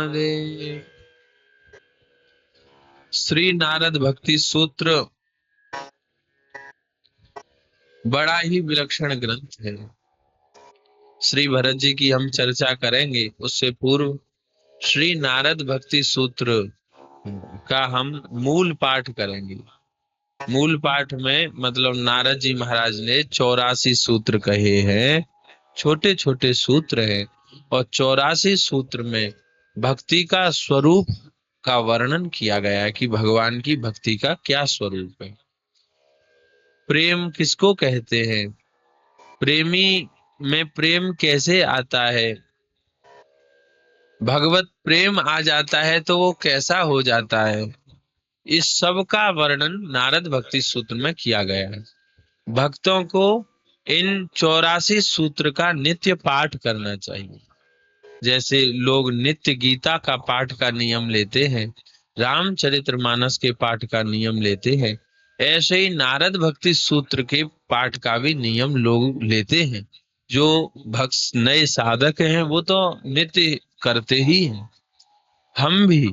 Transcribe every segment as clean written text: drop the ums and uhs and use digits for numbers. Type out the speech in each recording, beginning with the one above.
हरे। श्री नारद भक्ति सूत्र बड़ा ही विलक्षण ग्रंथ है। श्री भरत जी की हम चर्चा करेंगे, उससे पूर्व श्री नारद भक्ति सूत्र का हम मूल पाठ करेंगे। मूल पाठ में मतलब नारद जी महाराज ने 84 सूत्र कहे हैं, छोटे छोटे सूत्र हैं, और 84 सूत्र में भक्ति का स्वरूप का वर्णन किया गया है कि भगवान की भक्ति का क्या स्वरूप है। प्रेम किसको कहते हैं, प्रेमी में प्रेम कैसे आता है, भगवत प्रेम आ जाता है तो वो कैसा हो जाता है, इस सब का वर्णन नारद भक्ति सूत्र में किया गया है। भक्तों को इन 84 सूत्र का नित्य पाठ करना चाहिए। जैसे लोग नित्य गीता का पाठ का नियम लेते हैं, रामचरितमानस के पाठ का नियम लेते हैं, ऐसे ही नारद भक्ति सूत्र के पाठ का भी नियम लोग लेते हैं। जो भक्त नए साधक हैं वो तो नित्य करते ही हैं। हम भी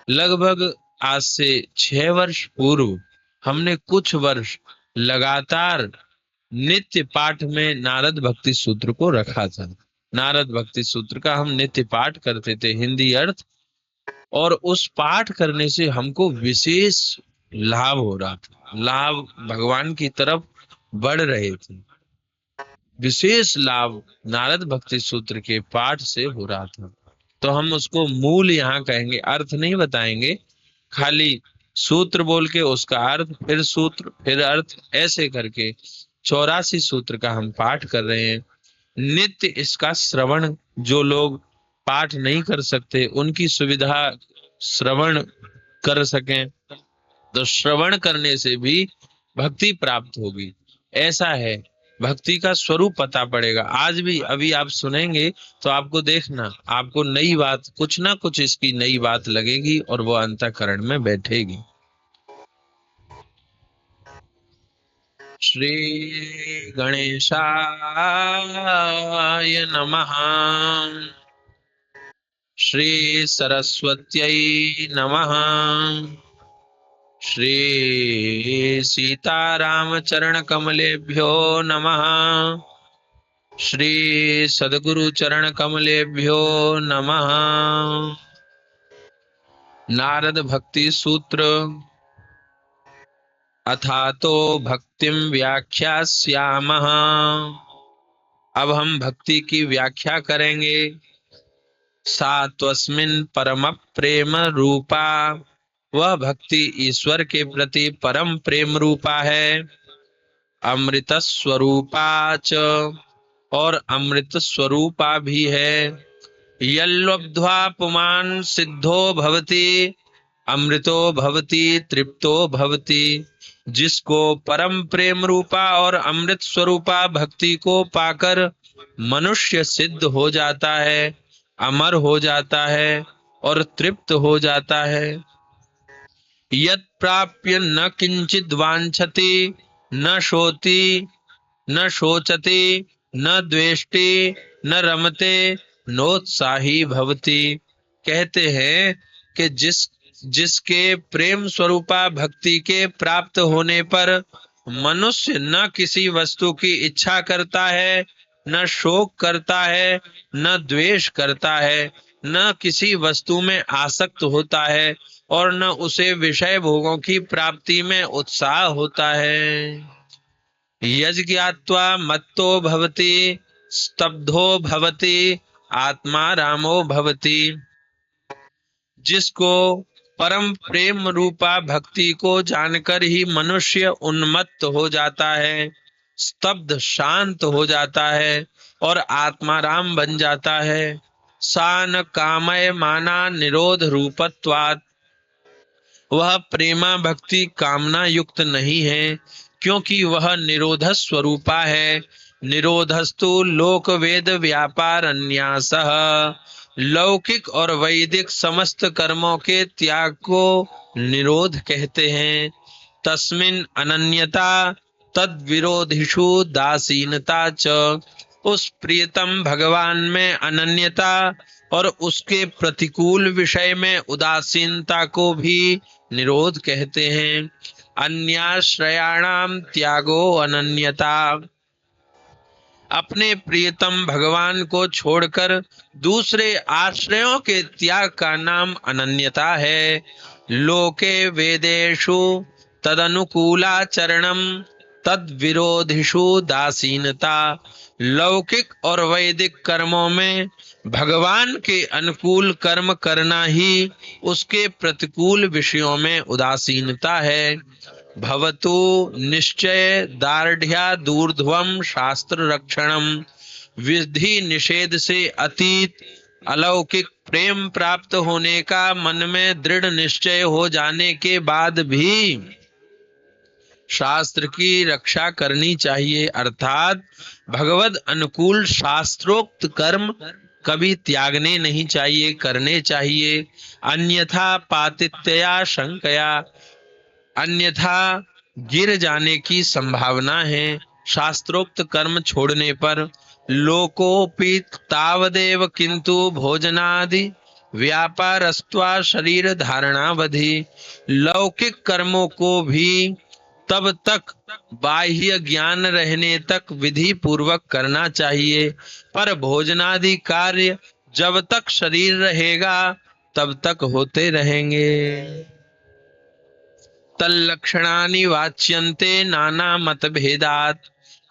लगभग आज से 6 वर्ष पूर्व हमने कुछ वर्ष लगातार नित्य पाठ में नारद भक्ति सूत्र को रखा था। नारद भक्ति सूत्र का हम नित्य पाठ करते थे, हिंदी अर्थ, और उस पाठ करने से हमको विशेष लाभ हो रहा था। लाभ भगवान की तरफ बढ़ रहे थे। विशेष लाभ नारद भक्ति सूत्र के पाठ से हो रहा था। तो हम उसको मूल यहाँ कहेंगे, अर्थ नहीं बताएंगे, खाली सूत्र बोल के उसका अर्थ, फिर सूत्र, फिर अर्थ, ऐसे करके 84 सूत्र का हम पाठ कर रहे हैं। नित्य इसका श्रवण, जो लोग पाठ नहीं कर सकते उनकी सुविधा श्रवण कर सकें, तो श्रवण करने से भी भक्ति प्राप्त होगी। ऐसा है, भक्ति का स्वरूप पता पड़ेगा। आज भी अभी आप सुनेंगे तो आपको देखना, आपको नई बात, कुछ ना कुछ इसकी नई बात लगेगी और वो अंतःकरण में बैठेगी। श्री गणेशाय नमः। श्री सरस्वत्यै नमः। श्री सीतारामचरण कमलेभ्यो नमः। श्री सद्गुरु चरण कमलेभ्यो नमः। नारद भक्ति सूत्र अथातो भक्तिम व्याख्यास्यामः। अब हम भक्ति की व्याख्या करेंगे। सा त्वस्मिन् परम प्रेम रूपा, वह भक्ति ईश्वर के प्रति परम प्रेम रूपा है। अमृत स्वरूपा च, और अमृत स्वरूपा भी है। यल्लब्ध्वा पुमान् सिद्धो भवति, अमृतो भवति तृप्तो भवति। जिसको परम प्रेम रूपा और अमृत स्वरूपा भक्ति को पाकर मनुष्य सिद्ध हो जाता है, अमर हो जाता है और तृप्त हो जाता है। यत् प्राप्य न किंचित वांछति, न शोति, न शोचति, न द्वेष्टि, न रमते, नोत्साही भवति। कहते हैं कि जिसके प्रेम स्वरूपा भक्ति के प्राप्त होने पर मनुष्य न किसी वस्तु की इच्छा करता है, न शोक करता है, न द्वेष करता है, न किसी वस्तु में आसक्त होता है, और न उसे विषय भोगों की प्राप्ति में उत्साह होता है। यज्ञात्वा मत्तो भवति, स्तब्धो भवति, आत्मा रामो भवति। जिसको परम प्रेम रूपा भक्ति को जानकर ही मनुष्य उन्मत्त हो जाता है, स्तब्ध शांत हो जाता है और आत्माराम बन जाता है। सान कामय माना निरोध रूपत्वात्, वह प्रेमा भक्ति कामना युक्त नहीं है, क्योंकि वह निरोध स्वरूपा है। निरोधस्तु लोक वेद व्यापार अन्यासः, लौकिक और वैदिक समस्त कर्मों के त्याग को निरोध कहते हैं। तस्मिन् अनन्यता तद विरोधिषु दासीनता च, उस प्रियतम भगवान में अनन्यता और उसके प्रतिकूल विषय में उदासीनता को भी निरोध कहते हैं। अन्याश्रयाणाम त्यागो अनन्यता, अपने प्रियतम भगवान को छोड़कर दूसरे आश्रयों के त्याग का नाम अनन्यता है। लोके वेदेषु तदनुकूलाचरणम तद विरोधिषु दासीनता, लौकिक और वैदिक कर्मों में भगवान के अनुकूल कर्म करना ही उसके प्रतिकूल विषयों में उदासीनता है। भवतु निश्चय दार्ढ्या दूर्ध्वम शास्त्र रक्षणम, विधि निषेध से अतीत अलौकिक प्रेम प्राप्त होने का मन में दृढ़ निश्चय हो जाने के बाद भी शास्त्र की रक्षा करनी चाहिए, अर्थात भगवद अनुकूल शास्त्रोक्त कर्म कभी त्यागने नहीं चाहिए, करने चाहिए। अन्यथा पातित्या शंकया, अन्यथा गिर जाने की संभावना है शास्त्रोक्त कर्म छोड़ने पर। लोकोपि तावदेव किंतु भोजनादि व्यापारस्त्वा शरीर धारणावधि, लौकिक कर्मों को भी तब तक बाह्य ज्ञान रहने तक विधि पूर्वक करना चाहिए, पर भोजनादि कार्य जब तक शरीर रहेगा तब तक होते रहेंगे। तल्लक्षणानि वाच्यन्ते नाना मतभेदात,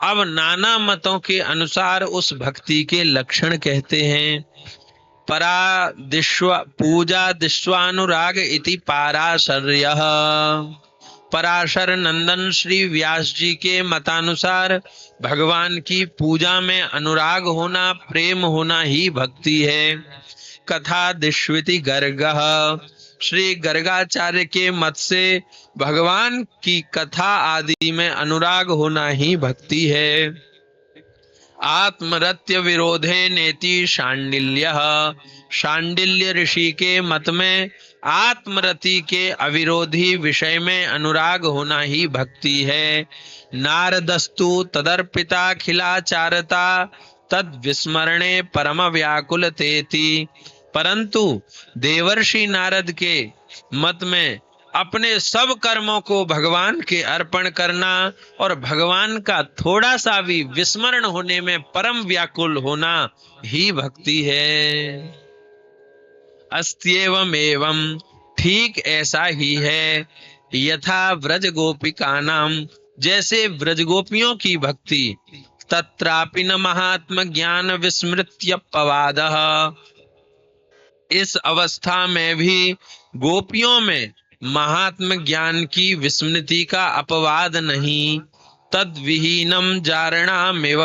अब नाना मतों के अनुसार उस भक्ति के लक्षण कहते हैं। पूजा दिश्वानुराग इति पाराशर्यः, पराशर नंदन श्री व्यास जी के मतानुसार भगवान की पूजा में अनुराग होना, प्रेम होना ही भक्ति है। कथा दिश्विति गर्गः, श्री गर्गाचार्य के मत से भगवान की कथा आदि में अनुराग होना ही भक्ति है। आत्मरत्य विरोधे नेति शांडिल्यः, शांडिल्य ऋषि के मत में आत्मरति के अविरोधी विषय में अनुराग होना ही भक्ति है। नारदस्तु तदर्पिताखिलाचारता तद विस्मरणे परम व्याकुलतेति, परंतु देवर्षि नारद के मत में अपने सब कर्मों को भगवान के अर्पण करना और भगवान का थोड़ा सा भी विस्मरण होने में परम व्याकुल होना ही भक्ति है। अस्त्येवम एवं, ठीक ऐसा ही है। यथा व्रज गोपिका नाम, जैसे व्रज गोपियों की भक्ति। तत्रापि न महात्म ज्ञान विस्मृत्यपवादः, इस अवस्था में भी गोपियों में महात्म ज्ञान की विस्मृति का अपवाद नहीं। तद विहीनम जारणामेव,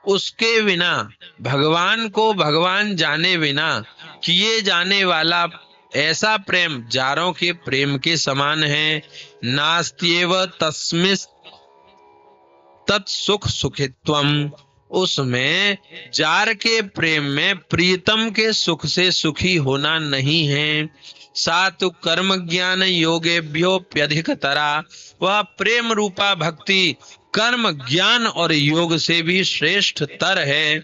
उसके बिना भगवान को भगवान जाने बिना किए जाने वाला ऐसा प्रेम जारों के प्रेम के समान है। नास्त्येव तस्मिन् तत्सुख सुखित्वम, उसमें जार के प्रेम में प्रीतम के सुख से सुखी होना नहीं है। सातु कर्म ज्ञान योगेभ्योप्यधिकतरा, वह प्रेम रूपा भक्ति कर्म ज्ञान और योग से भी श्रेष्ठ तर है।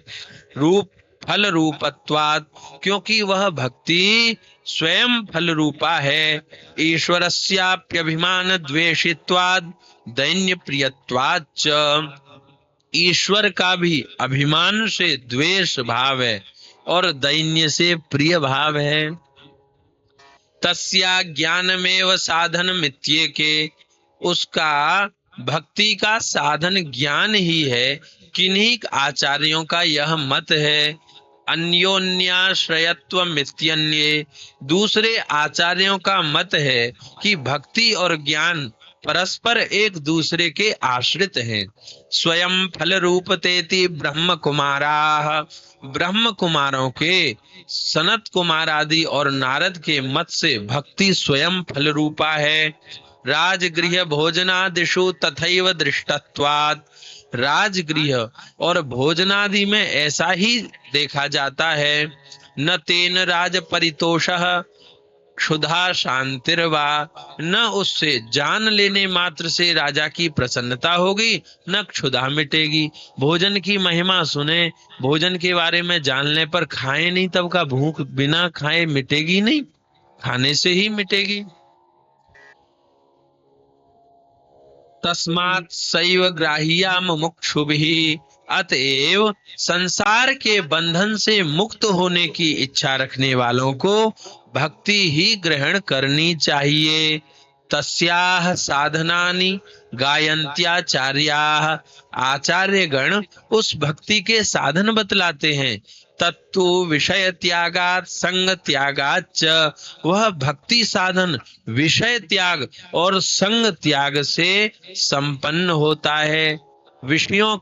रूप फल रूपत्वात्, क्योंकि वह भक्ति स्वयं फल रूपा है। ईश्वरस्याप्यभिमान द्वेषित्वात् दैन्य प्रियत्वाच्च, ईश्वर का भी अभिमान से द्वेष भाव है और दैन्य से प्रिय भाव है। तस्या ज्ञानमेव साधन मित्येके, उसका भक्ति का साधन ज्ञान ही है। किन्हीं आचार्यों का यह मत है। अन्योन्याश्रयत्व मित्यन्ये, दूसरे आचार्यों का मत है कि भक्ति और ज्ञान परस्पर एक दूसरे के आश्रित हैं। स्वयं फल रूपतेति ब्रह्म कुमाराः, ब्रह्म कुमारों के सनत कुमार आदि और नारद के मत से भक्ति स्वयं फल रूपा है। राजगृह भोजनादिषु तथैव दृष्टत्वात्, राजगृह और भोजनादि में ऐसा ही देखा जाता है। न तेन राज परितोषः, क्षुधा शांतिर्वा, न उससे जान लेने मात्र से राजा की प्रसन्नता होगी, न क्षुधा मिटेगी। भोजन की महिमा सुने, भोजन के बारे में जानने पर खाए नहीं, तब का भूख बिना खाए मिटेगी नहीं, खाने से ही मिटेगी। तस्मात् सैव ग्राह्या मुमुक्षुभिः, अतएव संसार के बंधन से मुक्त होने की इच्छा रखने वालों को भक्ति ही ग्रहण करनी चाहिए। तस्याः साधनानि गायन्त्याचार्याः, आचार्य गण उस भक्ति के साधन बतलाते हैं। तत्तु विषय त्यागात संग त्यागात च, वह भक्ति साधन विषय त्याग और संग त्याग से संपन्न होता है। विषयों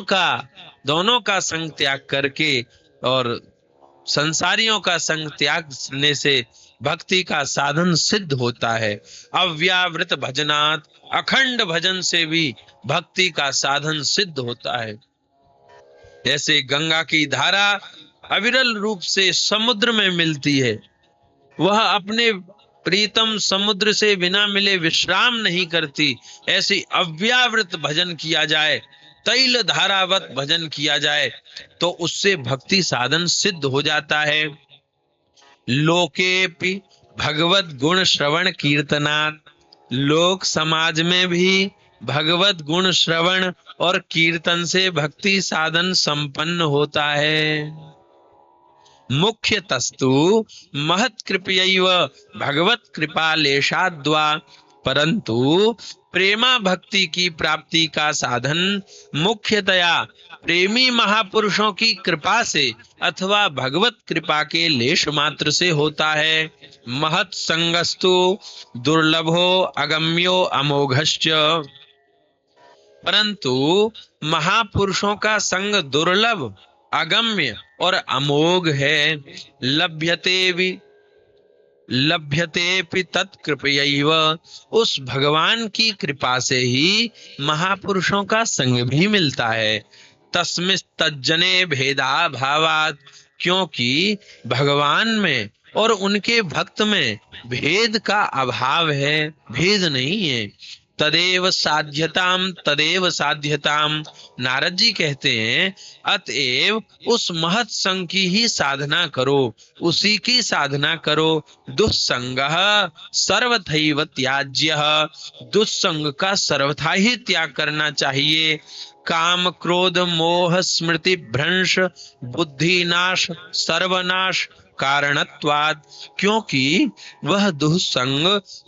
का दोनों का संग त्याग करके और संसारियों का संग त्यागने से भक्ति का साधन सिद्ध होता है। अव्यावृत भजनात्, अखंड भजन से भी भक्ति का साधन सिद्ध होता है। जैसे गंगा की धारा अविरल रूप से समुद्र में मिलती है, वह अपने प्रीतम समुद्र से बिना मिले विश्राम नहीं करती, ऐसे अव्यावृत भजन किया जाए, तैल धारावत भजन किया जाए तो उससे भक्ति साधन सिद्ध हो जाता है। लोकेपि भगवत गुण श्रवण कीर्तनात्, लोक समाज में भी भगवत गुण श्रवण और कीर्तन से भक्ति साधन संपन्न होता है। मुख्यतस्तु महत् कृपयैव भगवत कृपालेशाद्वा, परंतु प्रेमा भक्ति की प्राप्ति का साधन मुख्यतया प्रेमी महापुरुषों की कृपा से अथवा भगवत कृपा के लेश मात्र से होता है। महत् संगस्तु दुर्लभो अगम्यो अमोघश्च, परंतु महापुरुषों का संग दुर्लभ, अगम्य और अमोघ है। लभ्यते तत्कृपयैव, उस भगवान की कृपा से ही महापुरुषों का संग भी मिलता है। तस्मिस्तज्जने भेदा भावात्, क्योंकि भगवान में और उनके भक्त में भेद का अभाव है, भेद नहीं है। तदेव साध्यताम, नारद जी कहते हैं अतएव उस महत् संग की ही साधना करो, उसी की साधना करो। दुस्संगः सर्वथैव त्याज्यः, दुस्संग का सर्वथा ही त्याग करना चाहिए। काम क्रोध मोह स्मृति भ्रंश बुद्धि नाश सर्वनाश कारणत्वात्, क्योंकि वह दुस्संग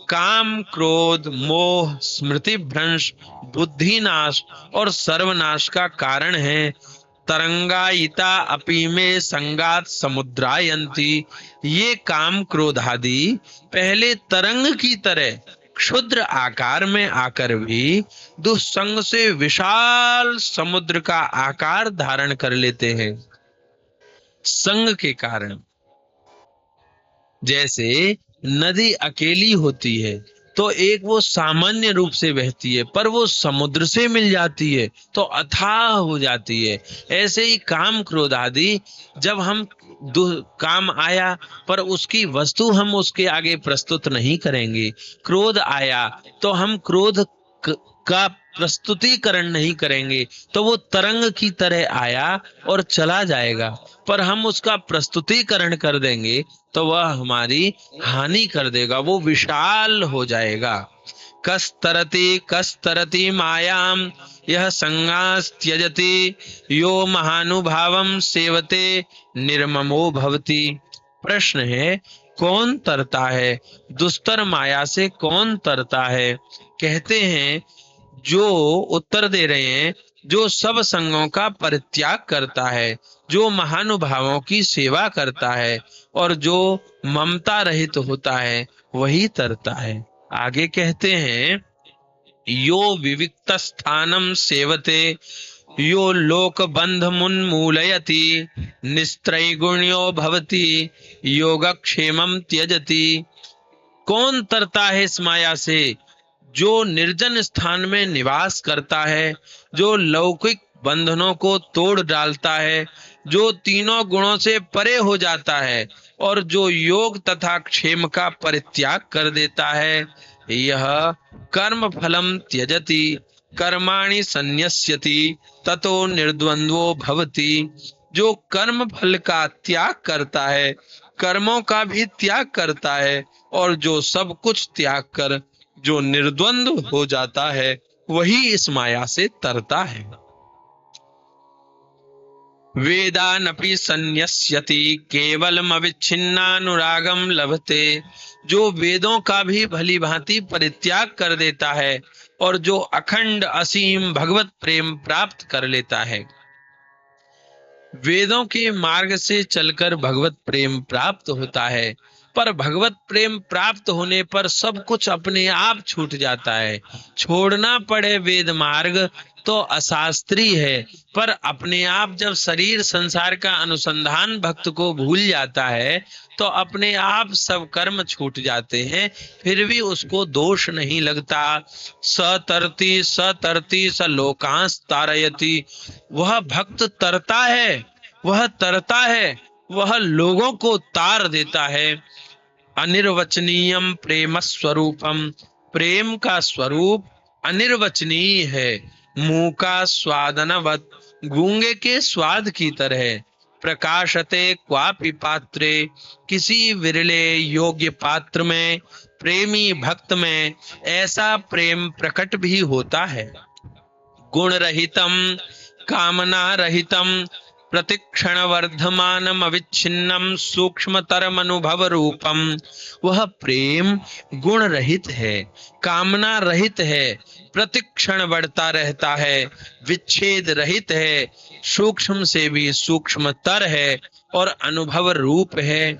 काम क्रोध मोह स्मृति भ्रंश बुद्धि नाश और सर्वनाश का कारण है। तरंगायिता अपि में संगात समुद्रायंती, ये काम क्रोध आदि पहले तरंग की तरह क्षुद्र आकार में आकर भी दुस्संग से विशाल समुद्र का आकार धारण कर लेते हैं संग के कारण। जैसे नदी अकेली होती है तो एक वो सामान्य रूप से बहती है, पर वो समुद्र से मिल जाती है तो अथाह हो जाती है। ऐसे ही काम क्रोध आदि, जब हम काम आया पर उसकी वस्तु हम उसके आगे प्रस्तुत नहीं करेंगे, क्रोध आया तो हम क्रोध का प्रस्तुतिकरण नहीं करेंगे, तो वो तरंग की तरह आया और चला जाएगा। पर हम उसका प्रस्तुतिकरण कर देंगे तो वह हमारी हानि कर देगा, वो विशाल हो जाएगा। कस्तरति मायाम यह संगास त्यजति, यो महानुभावम सेवते निर्ममो भवति। प्रश्न है, कौन तरता है? दुस्तर माया से कौन तरता है? कहते हैं, जो उत्तर दे रहे हैं, जो सब संगों का परित्याग करता है, जो महानुभावों की सेवा करता है और जो ममता रहित होता है, वही तरता है। आगे कहते हैं, यो विविक्त स्थानम सेवते यो लोक बंध मुन्मूलयति निस्त्रैगुण्यो भवति योगक्षेमम त्यजति। कौन तरता है इस माया से? जो निर्जन स्थान में निवास करता है, जो लौकिक बंधनों को तोड़ डालता है, जो तीनों गुणों से परे हो जाता है और जो योग तथा क्षेम का परित्याग कर देता है, यह कर्म फलम त्यजति कर्माणि संन्यस्यति ततो निर्द्वंद्वो भवति। जो कर्म फल का त्याग करता है, कर्मों का भी त्याग करता है, और जो सब कुछ त्याग कर जो निर्द्वंद्व हो जाता है, वही इस माया से तरता है। वेदानपि संन्यस्यति केवलम अविच्छिन्नानुरागम लभते। जो वेदों का भी भली भांति परित्याग कर देता है और जो अखंड असीम भगवत प्रेम प्राप्त कर लेता है। वेदों के मार्ग से चलकर भगवत प्रेम प्राप्त होता है, पर भगवत प्रेम प्राप्त होने पर सब कुछ अपने आप छूट जाता है। छोड़ना पड़े वेद मार्ग तो अशास्त्रीय है, पर अपने आप जब शरीर संसार का अनुसंधान भक्त को भूल जाता है तो अपने आप सब कर्म छूट जाते हैं, फिर भी उसको दोष नहीं लगता। सतरती स लोकांस तारयति। वह भक्त तरता है, वह तरता है, वह लोगों को तार देता है। अनिर्वचनीयम प्रेम स्वरूपम। प्रेम का स्वरूप अनिर्वचनीय है। मुंह का स्वादनवत, गूंगे के स्वाद की तरह। प्रकाशते क्वापि पात्रे। किसी विरले योग्य पात्र में, प्रेमी भक्त में ऐसा प्रेम प्रकट भी होता है। गुण रहितम कामना रहितम प्रतिक्षण वर्धमानम अविच्छिन्नम सूक्ष्मतरम अनुभव रूपम। वह प्रेम गुण रहित है, कामना रहित है, प्रतिक्षण बढ़ता रहता है, विच्छेद रहित है, सूक्ष्म से भी सूक्ष्मतर है और अनुभव रूप है।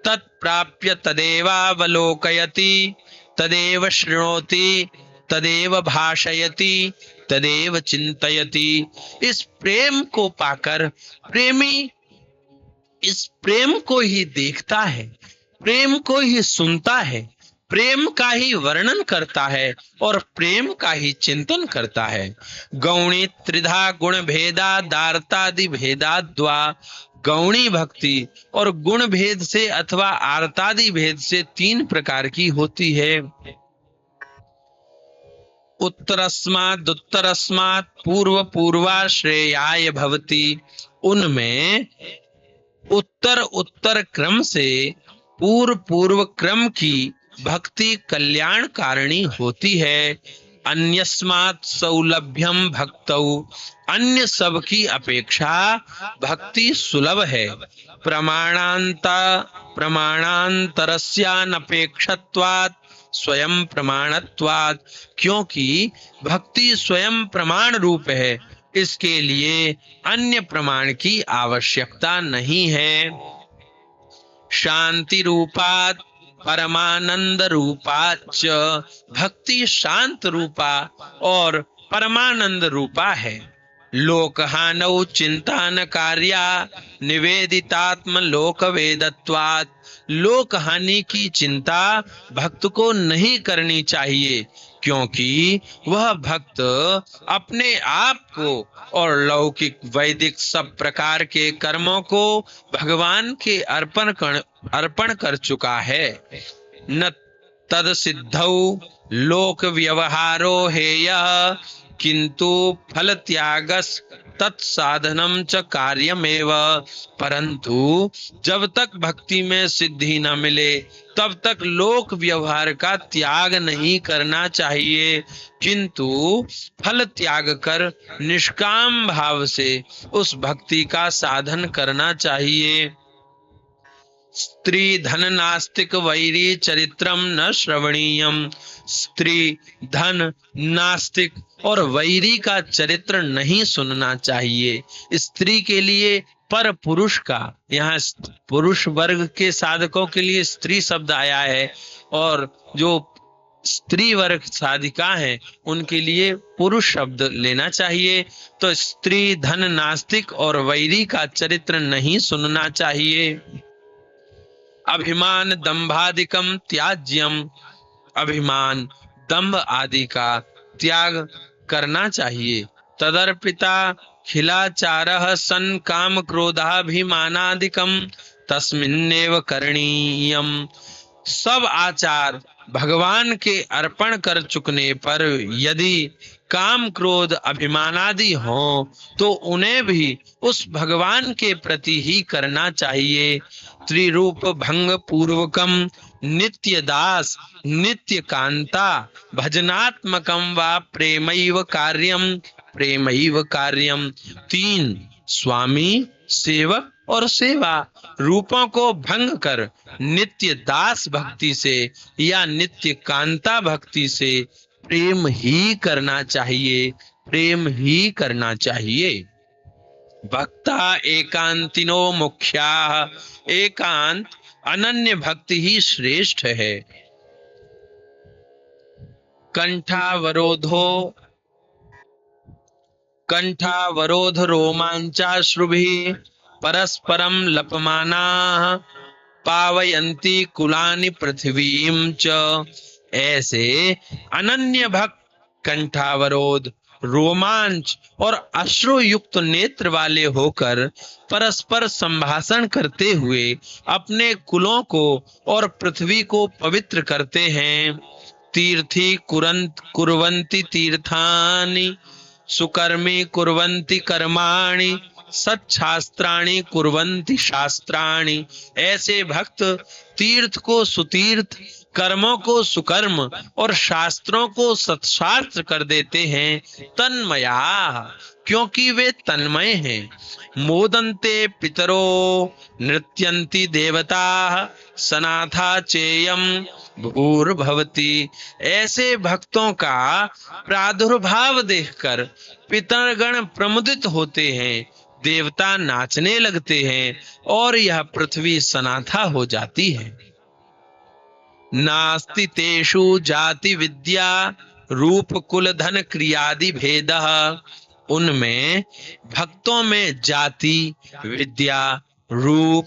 तत्प्राप्य तदेवावलोकयति तदेव शृणोति तदेव भाषयति तदेव चिंतयति। इस प्रेम को पाकर प्रेमी इस प्रेम को ही देखता है, प्रेम को ही सुनता है, प्रेम का ही वर्णन करता है और प्रेम का ही चिंतन करता है। गौणी त्रिधा गुण भेदा दार्तादि भेदा द्वा। गौणी भक्ति और गुण भेद से अथवा आर्तादि भेद से 3 प्रकार की होती है। उत्तरस्मात् पूर्व पूर्वाश्रेयाय भवति। उनमें उत्तर क्रम से पूर्व क्रम की भक्ति कल्याण कारिणी होती है। अन्यस्मात् सौलभ्यम भक्तौ। अन्य सब की अपेक्षा भक्ति सुलभ है। प्रमाणांतरस्यानपेक्षत्वात् स्वयं प्रमाणत्वात्। क्योंकि भक्ति स्वयं प्रमाण रूप है, इसके लिए अन्य प्रमाण की आवश्यकता नहीं है। शांति रूपात् परमानंद रूपाच। भक्ति शांत रूपा और परमानंद रूपा है। लोकहानौ चिंता न कार्या निवेदितात्म लोक वेदत्वात्। लोक हानि की चिंता भक्त को नहीं करनी चाहिए, क्योंकि वह भक्त अपने आप को और लौकिक वैदिक सब प्रकार के कर्मों को भगवान के अर्पण कर चुका है। न तद सिद्धौ लोक व्यवहारो हेयः किंतु फल त्यागस तत्साधनम च कार्यमेव। परंतु जब तक भक्ति में सिद्धि न मिले तब तक लोक व्यवहार का त्याग नहीं करना चाहिए, किंतु फल त्याग कर निष्काम भाव से उस भक्ति का साधन करना चाहिए। स्त्री धन नास्तिक वैरी चरित्रम न श्रवणीयम। स्त्री धन नास्तिक और वैरी का चरित्र नहीं सुनना चाहिए। स्त्री के लिए पर पुरुष का, यहाँ पुरुष वर्ग के साधकों के लिए स्त्री शब्द आया है, और जो स्त्री वर्ग साधिका है उनके लिए पुरुष शब्द लेना चाहिए। तो स्त्री धन नास्तिक और वैरी का चरित्र नहीं सुनना चाहिए। अभिमान दंभादिकम त्याज्यम। अभिमान दंभ आदि का त्याग करना चाहिए। तदर्पिता खिलाचारः सन काम क्रोधाभिमानादिकम तस्मिन्नेव करणीयम। सब आचार भगवान के अर्पण कर चुकने पर यदि काम क्रोध अभिमानादि हो तो उन्हें भी उस भगवान के प्रति ही करना चाहिए। त्रिरूप भंग पूर्वकम नित्य दास नित्य कांता भजनात्मकम वा प्रेमैव कार्यम। तीन, स्वामी, सेवक और सेवा रूपों को भंग कर नित्य दास भक्ति से या नित्य कांता भक्ति से प्रेम ही करना चाहिए, प्रेम ही करना चाहिए। भक्ता एकांतिनो मुख्या, एकांत अनन्य भक्ति ही श्रेष्ठ है। कंठावरोध रोमांचाश्रुभिः परस्परम लपमानाः पावयन्ति कुलानि पृथ्वीं च। ऐसे अनन्य भक्त कंठावरोध, रोमांच और अश्रु युक्त नेत्र वाले होकर परस्पर संभाषण करते हुए अपने कुलों को और पृथ्वी को पवित्र करते हैं। तीर्थी कुर्वन्ति तीर्थानि, सुकर्मी कुर्वन्ति कर्माणि, सच्छास्त्राणि कुर्वन्ति शास्त्राणि। ऐसे भक्त तीर्थ को सुतीर्थ, कर्मों को सुकर्म और शास्त्रों को सत्शास्त्र कर देते हैं। तन्मया, क्योंकि वे तन्मय हैं। मोदन्ते पितरो नृत्यन्ति देवता, सनाथा चेयम भूर्भवति। ऐसे भक्तों का प्रादुर्भाव देखकर पितरगण प्रमुदित होते हैं, देवता नाचने लगते हैं और यह पृथ्वी सनाथा हो जाती है। नास्ति तेषु जाति विद्या रूप कुल धन क्रियादि भेदः। उनमें भक्तों में जाति विद्या रूप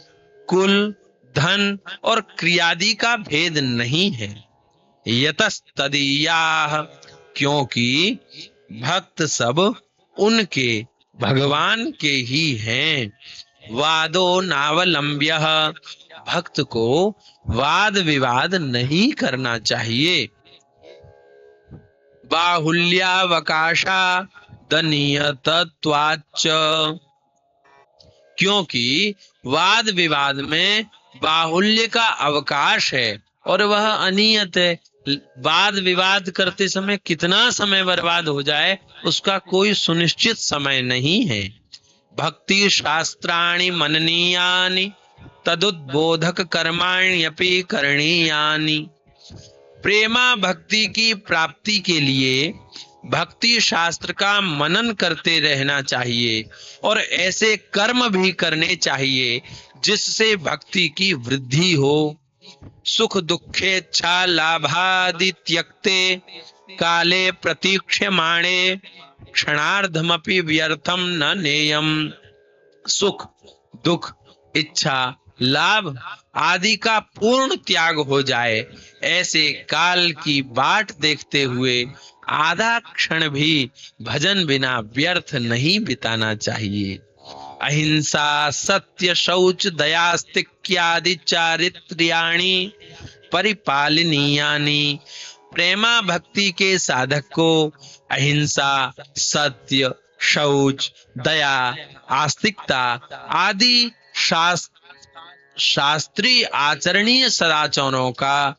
कुल धन और क्रियादि का भेद नहीं है। यतस्तदीयाः, क्योंकि भक्त सब उनके भगवान के ही हैं। वादो नावलंब्यः, भक्त को वाद विवाद नहीं करना चाहिए। बाहुल्यावकाशा दनीयतत्वाच्च, क्योंकि वाद विवाद में बाहुल्य का अवकाश है और वह अनियत है। वाद विवाद करते समय कितना समय बर्बाद हो जाए उसका कोई सुनिश्चित समय नहीं है। भक्ति शास्त्राणि मननीयानि तदुद्बोधक कर्माण्यपि करणीयानि। प्रेमा भक्ति की प्राप्ति के लिए भक्ति शास्त्र का मनन करते रहना चाहिए और ऐसे कर्म भी करने चाहिए जिससे भक्ति की वृद्धि हो। सुख दुखेच्छा लाभादि त्यक्ते काले प्रतीक्ष्यमाणे क्षणार्धमपि व्यर्थम न नेयम। सुख दुख इच्छा लाभ आदि का पूर्ण त्याग हो जाए, ऐसे काल की बाट देखते हुए आधा क्षण भी भजन बिना व्यर्थ नहीं बिताना चाहिए। अहिंसा सत्य शौच दयास्तिक्यादि चारित्र्याणि परिपालनीयानि। प्रेमा भक्ति के साधक को अहिंसा सत्य शौच दया आस्तिकता आदि शास्त्रीय आचरणीय सदाचारों का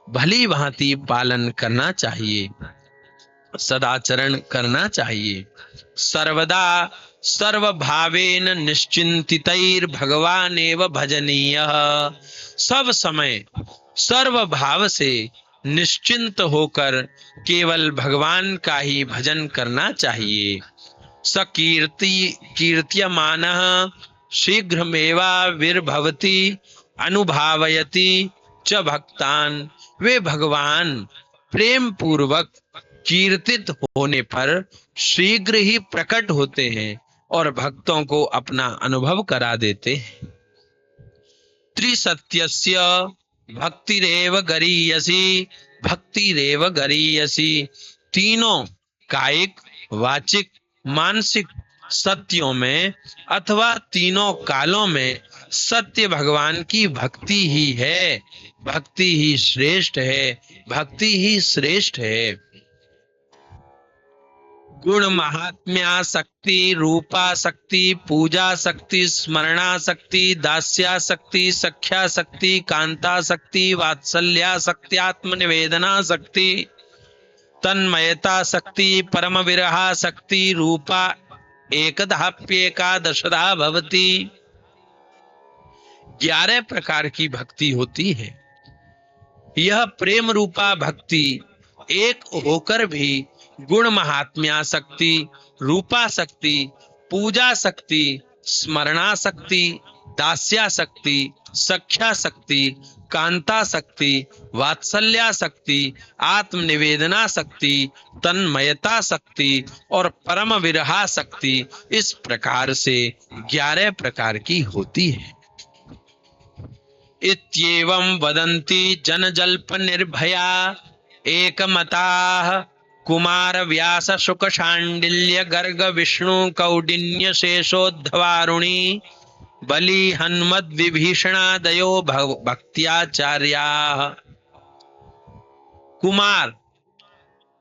भली भांति पालन करना चाहिए, सदाचरण करना चाहिए। सर्वदा सर्वभावेन निश्चिंतितैर भगवानेव भजनीयः। सब समय सर्व भाव से निश्चिंत होकर केवल भगवान का ही भजन करना चाहिए। कीर्त्यमानः शीघ्रमेवाविर्भवति अनुभावयति च भक्तान। वे भगवान प्रेम पूर्वक कीर्तित होने पर शीघ्र ही प्रकट होते हैं और भक्तों को अपना अनुभव करा देते हैं। त्रिसत्यस्य भक्तिरेव गरीयसी भक्तिरेव गरीयसी। तीनों कायिक वाचिक मानसिक सत्यों में अथवा तीनों कालों में सत्य भगवान की भक्ति ही है, भक्ति ही श्रेष्ठ है, भक्ति ही श्रेष्ठ है। गुण महात्म्या शक्ति, रूपा शक्ति, पूजा शक्ति, स्मरणा शक्ति, दास्या शक्ति, सख्या शक्ति, कांता शक्ति, वात्सल्या शक्ति, आत्मनिवेदना शक्ति, तन्मयता शक्ति, परम विरहा शक्ति, रूपा एकदहाप्येकादशधा भवति। 11 प्रकार की भक्ति होती है। यह प्रेम रूपा भक्ति एक होकर भी गुण महात्म्या शक्ति, रूपा शक्ति, पूजा शक्ति, स्मरणा शक्ति, दास्या शक्ति, सख्या शक्ति, कांता शक्ति, वात्सल्या शक्ति, आत्मनिवेदना शक्ति, तन्मयता शक्ति और परम विरहा शक्ति, इस प्रकार से 11 प्रकार की होती है। इत्येवं वदन्ति जनजल्प निर्भया एकमताः कुमार व्यास शुक शांडिल्य गर्ग विष्णु कौंडिन्य शेषोद्धवारुणी बलि हन्मद विभीषणादयो भक्त्याचार्याः। कुमार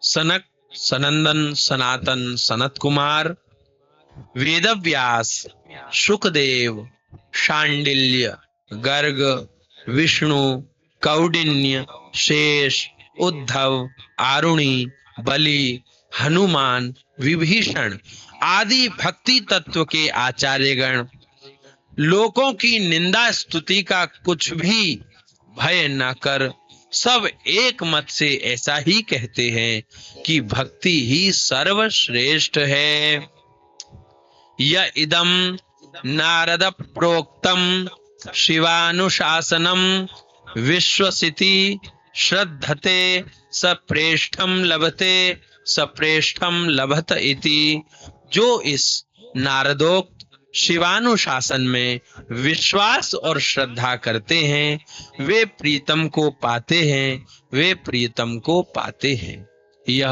सनक, सनंदन, सनातन, सनत कुमार, वेदव्यास, शुकदेव, शांडिल्य, गर्ग, विष्णु, कौंडिन्य, शेष, उद्धव, आरुणि, बलि, हनुमान, विभीषण आदि भक्ति तत्व के आचार्यगण लोगों की निंदा स्तुति का कुछ भी भय न कर सब एक मत से ऐसा ही कहते हैं कि भक्ति ही सर्वश्रेष्ठ है। य इदम नारद प्रोक्तम शिवानुशासनम विश्वसिति श्रद्धते सप्रेष्ठम लभते सप्रेष्ठम लभत इति। जो इस नारदोक्त शिवानुशासन में विश्वास और श्रद्धा करते हैं वे प्रीतम को पाते हैं, वे प्रीतम को पाते हैं। यह